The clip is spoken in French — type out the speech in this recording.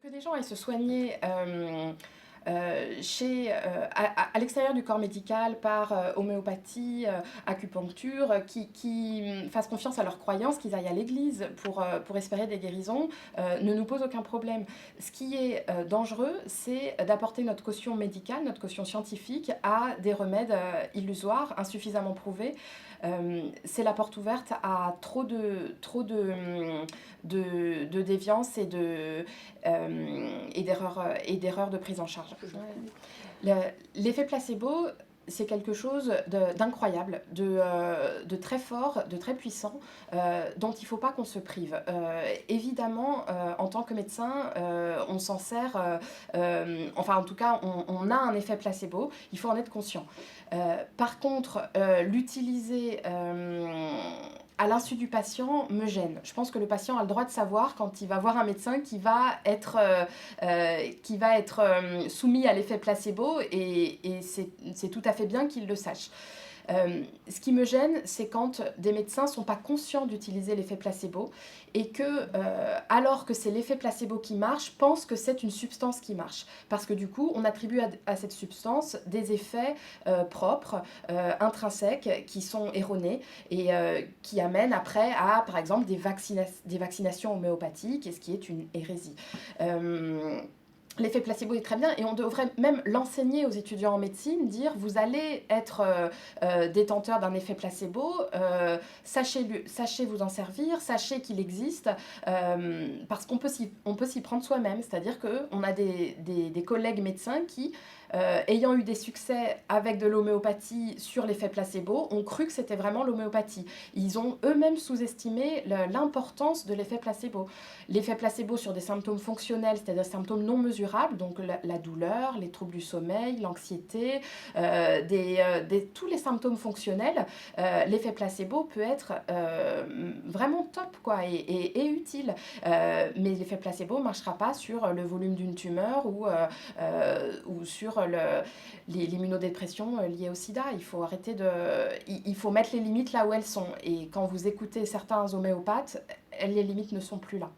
Que des gens aillent se soigner à l'extérieur du corps médical par homéopathie, acupuncture, qui fassent confiance à leurs croyances, qu'ils aillent à l'église pour espérer des guérisons, ne nous pose aucun problème. Ce qui est dangereux, c'est d'apporter notre caution médicale, notre caution scientifique à des remèdes illusoires, insuffisamment prouvés. C'est la porte ouverte à trop de déviance et d'erreurs de prise en charge. L'effet placebo, c'est quelque chose d'incroyable, de très fort, de très puissant, dont il ne faut pas qu'on se prive. Évidemment, en tant que médecin, on s'en sert, enfin en tout cas, on a un effet placebo, il faut en être conscient. Par contre, l'utiliser à l'insu du patient me gêne. Je pense que le patient a le droit de savoir quand il va voir un médecin qui va être soumis à l'effet placebo et c'est tout à fait bien qu'il le sache. Ce qui me gêne, c'est quand des médecins ne sont pas conscients d'utiliser l'effet placebo et que, alors que c'est l'effet placebo qui marche, pensent que c'est une substance qui marche. Parce que du coup, on attribue à cette substance des effets propres, intrinsèques, qui sont erronés et qui amènent après à, par exemple, des vaccinations homéopathiques, et ce qui est une hérésie. L'effet placebo est très bien et on devrait même l'enseigner aux étudiants en médecine, dire vous allez être détenteur d'un effet placebo, sachez vous en servir, sachez qu'il existe, parce qu'on peut s'y prendre soi-même, c'est-à-dire qu'on a des collègues médecins qui, ayant eu des succès avec de l'homéopathie sur l'effet placebo, ont cru que c'était vraiment l'homéopathie. Ils ont eux-mêmes sous-estimé l'importance de l'effet placebo. L'effet placebo sur des symptômes fonctionnels, c'est-à-dire des symptômes non mesurables, donc la douleur, les troubles du sommeil, l'anxiété, tous les symptômes fonctionnels, l'effet placebo peut être vraiment top quoi, et utile. Mais l'effet placebo ne marchera pas sur le volume d'une tumeur ou sur l'immunodépression liée au sida. Il faut mettre les limites là où elles sont. Et quand vous écoutez certains homéopathes, les limites ne sont plus là.